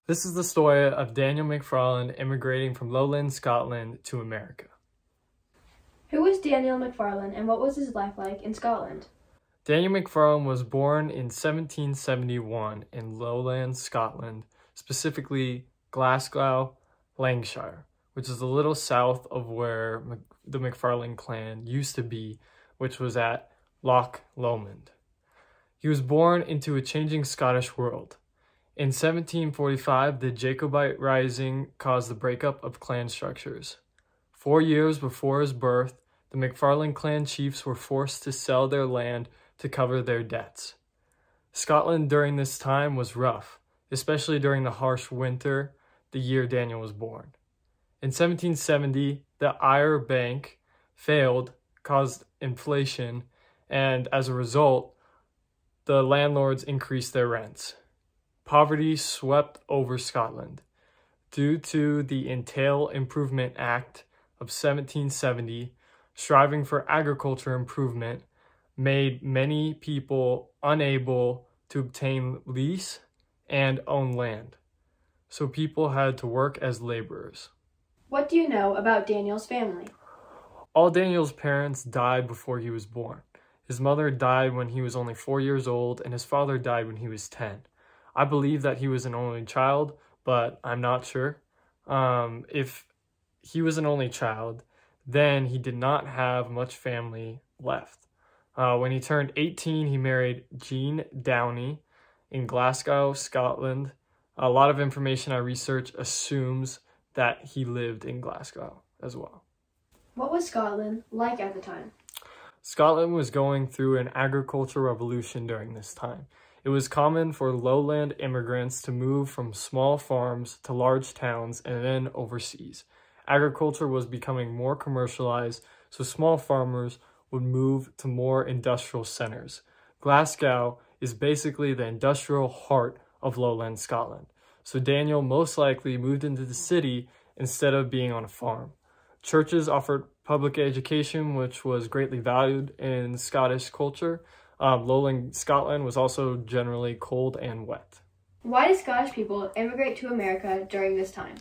This is the story of Daniel McFarlin immigrating from lowland Scotland to America. Who was Daniel McFarlin and what was his life like in Scotland? Daniel McFarlin was born in 1771 in lowland Scotland, specifically Glasgow, Lancashire, which is a little south of where the McFarlane clan used to be, which was at Loch Lomond. He was born into a changing Scottish world. In 1745, the Jacobite Rising caused the breakup of clan structures. 4 years before his birth, the McFarlane clan chiefs were forced to sell their land to cover their debts. Scotland during this time was rough, especially during the harsh winter the year Daniel was born. In 1770, the Ire Bank failed, caused inflation, and as a result, the landlords increased their rents. Poverty swept over Scotland. Due to the Entail Improvement Act of 1770, striving for agriculture improvement made many people unable to obtain lease and own land. So people had to work as laborers. What do you know about Daniel's family? All Daniel's parents died before he was born. His mother died when he was only 4 years old, and his father died when he was 10. I believe that he was an only child, but I'm not sure. If he was an only child, then he did not have much family left. When he turned 18, he married Jean Downey in Glasgow, Scotland. A lot of information I researched assumes that he lived in Glasgow as well. What was Scotland like at the time? Scotland was going through an agricultural revolution during this time. It was common for lowland immigrants to move from small farms to large towns and then overseas. Agriculture was becoming more commercialized, so small farmers would move to more industrial centers. Glasgow is basically the industrial heart of lowland Scotland, so Daniel most likely moved into the city instead of being on a farm. Churches offered public education, which was greatly valued in Scottish culture. Lowland Scotland was also generally cold and wet. Why did Scottish people immigrate to America during this time?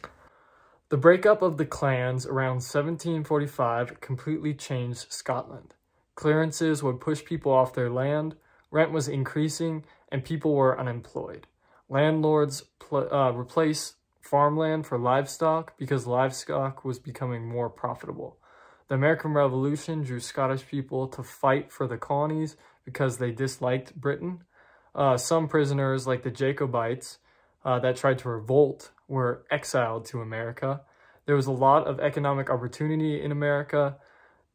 The breakup of the clans around 1745 completely changed Scotland. Clearances would push people off their land, rent was increasing, and people were unemployed. Landlords replaced farmland for livestock because livestock was becoming more profitable. The American Revolution drew Scottish people to fight for the colonies because they disliked Britain. Some prisoners, like the Jacobites that tried to revolt, were exiled to America. There was a lot of economic opportunity in America.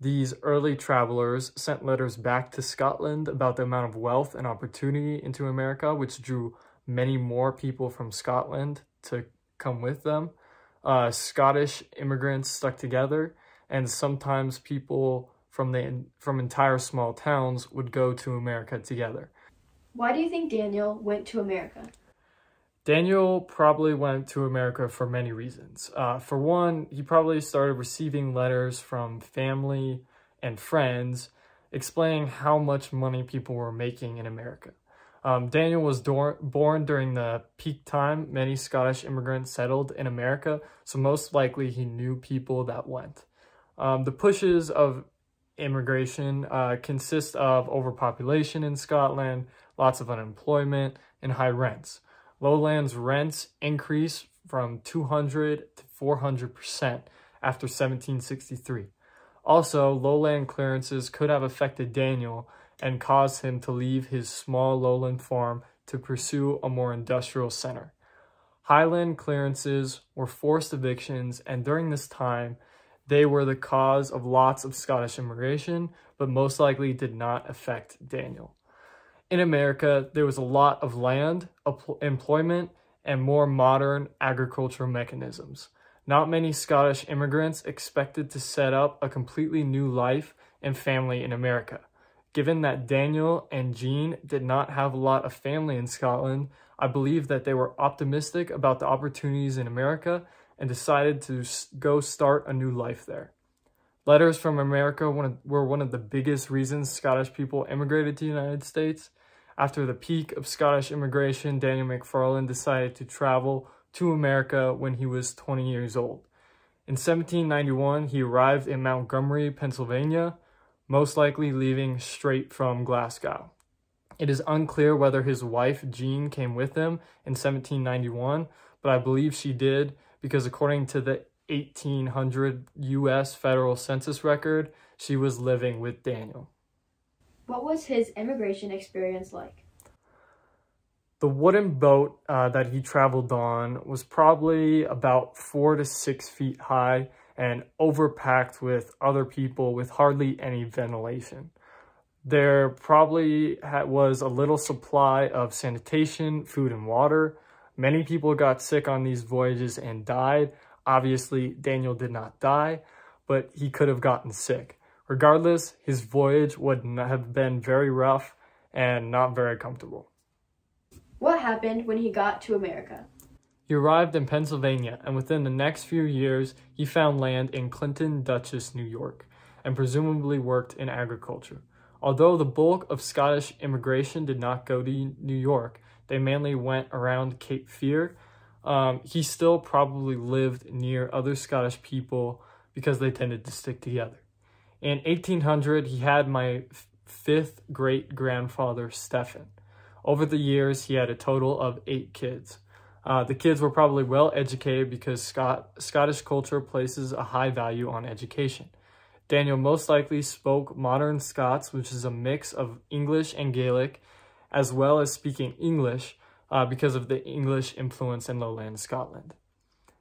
These early travelers sent letters back to Scotland about the amount of wealth and opportunity into America, which drew many more people from Scotland to come with them. Scottish immigrants stuck together, and sometimes people from entire small towns would go to America together. Why do you think Daniel went to America? Daniel probably went to America for many reasons. For one, he probably started receiving letters from family and friends explaining how much money people were making in America. Daniel was born during the peak time many Scottish immigrants settled in America, so most likely he knew people that went. The pushes of immigration consist of overpopulation in Scotland, lots of unemployment, and high rents. Lowland's rents increased from 200 to 400% after 1763. Also, lowland clearances could have affected Daniel and caused him to leave his small lowland farm to pursue a more industrial center. Highland clearances were forced evictions, and during this time, they were the cause of lots of Scottish immigration, but most likely did not affect Daniel. In America, there was a lot of land, employment, and more modern agricultural mechanisms. Not many Scottish immigrants expected to set up a completely new life and family in America. Given that Daniel and Jean did not have a lot of family in Scotland, I believe that they were optimistic about the opportunities in America and decided to go start a new life there. Letters from America were one of the biggest reasons Scottish people immigrated to the United States. After the peak of Scottish immigration, Daniel McFarlin decided to travel to America when he was 20 years old. In 1791, he arrived in Montgomery, Pennsylvania, most likely leaving straight from Glasgow. It is unclear whether his wife, Jean, came with him in 1791, but I believe she did because according to the 1800 U.S. federal census record, she was living with Daniel. What was his immigration experience like? The wooden boat that he traveled on was probably about 4 to 6 feet high and overpacked with other people with hardly any ventilation. There probably was a little supply of sanitation, food, and water. Many people got sick on these voyages and died. Obviously, Daniel did not die, but he could have gotten sick. Regardless, his voyage would have been very rough and not very comfortable. What happened when he got to America? He arrived in Pennsylvania, and within the next few years, he found land in Clinton, Dutchess, New York, and presumably worked in agriculture. Although the bulk of Scottish immigration did not go to New York, they mainly went around Cape Fear. He still probably lived near other Scottish people because they tended to stick together. In 1800, he had my fifth great-grandfather, Stephen. Over the years, he had a total of 8 kids. The kids were probably well educated because Scottish culture places a high value on education. Daniel most likely spoke modern Scots, which is a mix of English and Gaelic, as well as speaking English because of the English influence in lowland Scotland.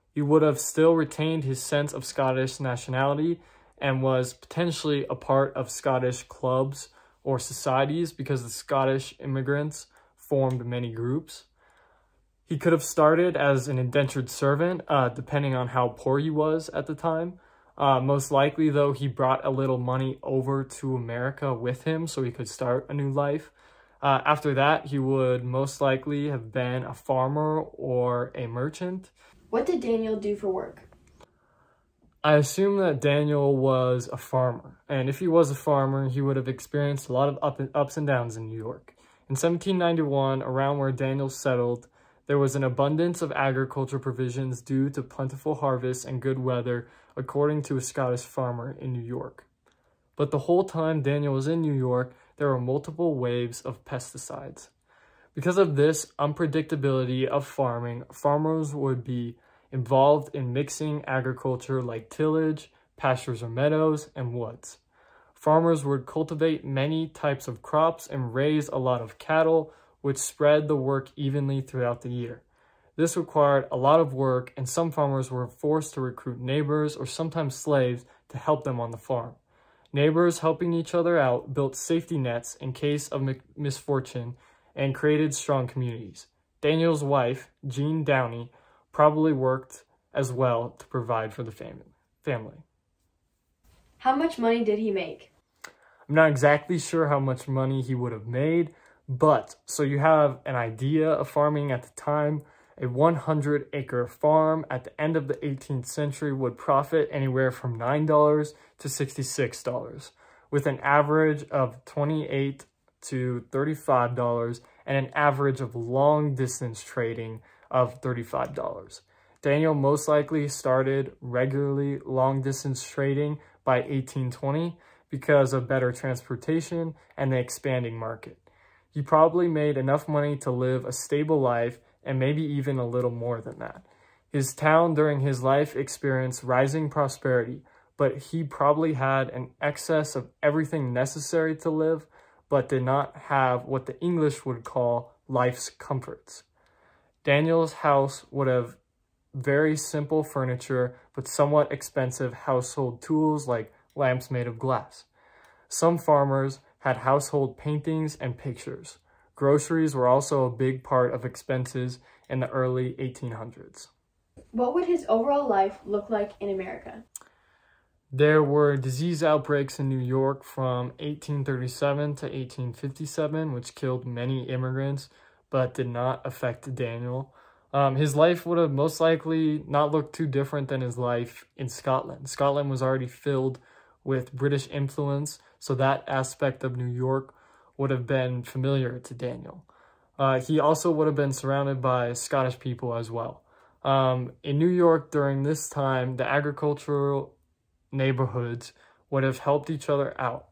He would have still retained his sense of Scottish nationality and was potentially a part of Scottish clubs or societies because the Scottish immigrants formed many groups. He could have started as an indentured servant, depending on how poor he was at the time. Most likely, though, he brought a little money over to America with him so he could start a new life. After that, he would most likely have been a farmer or a merchant. What did Daniel do for work? I assume that Daniel was a farmer, and if he was a farmer, he would have experienced a lot of ups and downs in New York. In 1791, around where Daniel settled, there was an abundance of agriculture provisions due to plentiful harvests and good weather, according to a Scottish farmer in New York. But the whole time Daniel was in New York, there were multiple waves of pesticides. Because of this unpredictability of farming, farmers would be involved in mixing agriculture like tillage, pastures or meadows, and woods. Farmers would cultivate many types of crops and raise a lot of cattle, which spread the work evenly throughout the year. This required a lot of work, and some farmers were forced to recruit neighbors or sometimes slaves to help them on the farm. Neighbors helping each other out built safety nets in case of misfortune and created strong communities. Daniel's wife, Jean Downey, probably worked as well to provide for the family. How much money did he make? I'm not exactly sure how much money he would have made, but so you have an idea of farming at the time, a 100-acre farm at the end of the 18th century would profit anywhere from $9 to $66, with an average of $28 to $35 and an average of long-distance trading of $35. Daniel most likely started regularly long-distance trading by 1820 because of better transportation and the expanding market. He probably made enough money to live a stable life and maybe even a little more than that. His town during his life experienced rising prosperity, but he probably had an excess of everything necessary to live, but did not have what the English would call life's comforts. Daniel's house would have very simple furniture, but somewhat expensive household tools like lamps made of glass. Some farmers had household paintings and pictures. Groceries were also a big part of expenses in the early 1800s. What would his overall life look like in America? There were disease outbreaks in New York from 1837 to 1857, which killed many immigrants, but did not affect Daniel. His life would have most likely not looked too different than his life in Scotland. Scotland was already filled with British influence, so that aspect of New York would have been familiar to Daniel. He also would have been surrounded by Scottish people as well. In New York during this time, the agricultural neighborhoods would have helped each other out.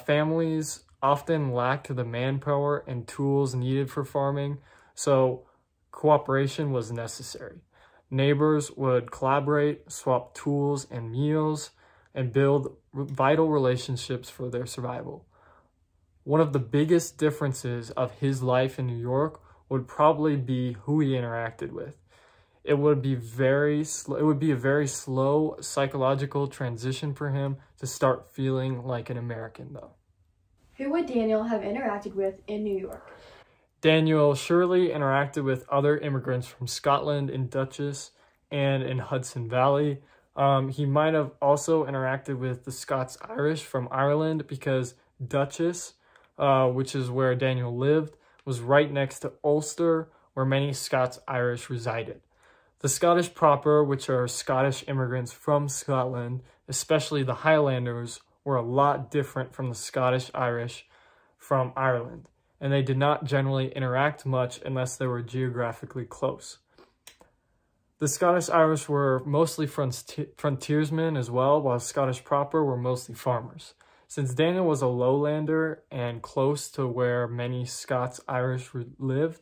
Families often lacked the manpower and tools needed for farming, so cooperation was necessary. Neighbors would collaborate, swap tools and meals, and build vital relationships for their survival. One of the biggest differences of his life in New York would probably be who he interacted with. It would be a very slow psychological transition for him to start feeling like an American, though. Who would Daniel have interacted with in New York? Daniel surely interacted with other immigrants from Scotland in Dutchess and in Hudson Valley. He might have also interacted with the Scots-Irish from Ireland because Dutchess, which is where Daniel lived, was right next to Ulster, where many Scots-Irish resided. The Scottish proper, which are Scottish immigrants from Scotland, especially the Highlanders, were a lot different from the Scottish-Irish from Ireland, and they did not generally interact much unless they were geographically close. The Scottish-Irish were mostly frontiersmen as well, while Scottish proper were mostly farmers. Since Daniel was a lowlander and close to where many Scots-Irish lived,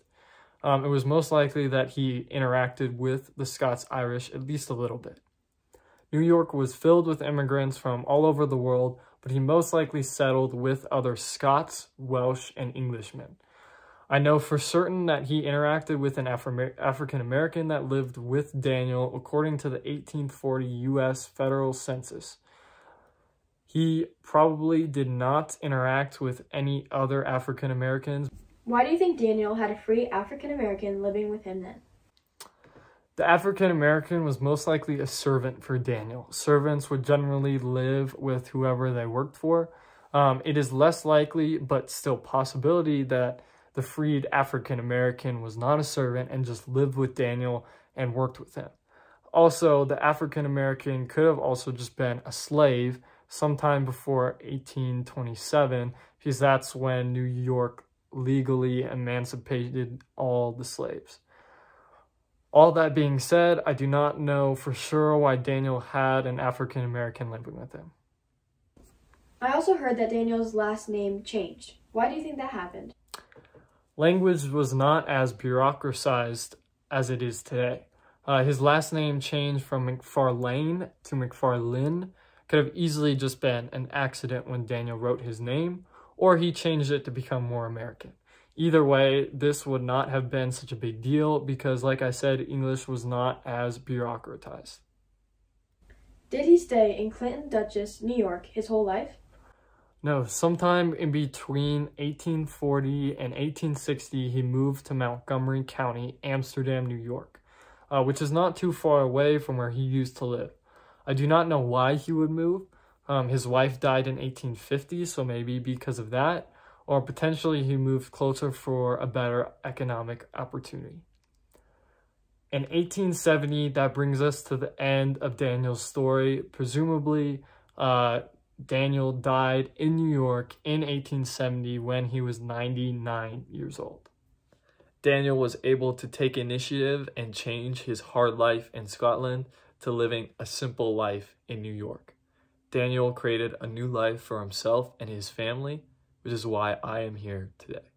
it was most likely that he interacted with the Scots-Irish at least a little bit. New York was filled with immigrants from all over the world, but he most likely settled with other Scots, Welsh, and Englishmen. I know for certain that he interacted with an African American that lived with Daniel according to the 1840 U.S. federal census. He probably did not interact with any other African Americans. Why do you think Daniel had a free African American living with him then? The African American was most likely a servant for Daniel. Servants would generally live with whoever they worked for. It is less likely, but still possibility, that the freed African American was not a servant and just lived with Daniel and worked with him. Also, the African American could have also just been a slave sometime before 1827, because that's when New York legally emancipated all the slaves. All that being said, I do not know for sure why Daniel had an African American living with him. I also heard that Daniel's last name changed. Why do you think that happened? Language was not as bureaucratized as it is today. His last name changed from McFarlane to McFarlin. Could have easily just been an accident when Daniel wrote his name, or he changed it to become more American. Either way, this would not have been such a big deal because, like I said, English was not as bureaucratized. Did he stay in Clinton, Dutchess, New York his whole life? No, sometime in between 1840 and 1860, he moved to Montgomery County, Amsterdam, New York, which is not too far away from where he used to live. I do not know why he would move. His wife died in 1850, so maybe because of that, or potentially he moved closer for a better economic opportunity. In 1870, that brings us to the end of Daniel's story. Presumably, Daniel died in New York in 1870 when he was 99 years old. Daniel was able to take initiative and change his hard life in Scotland to living a simple life in New York. Daniel created a new life for himself and his family, which is why I am here today.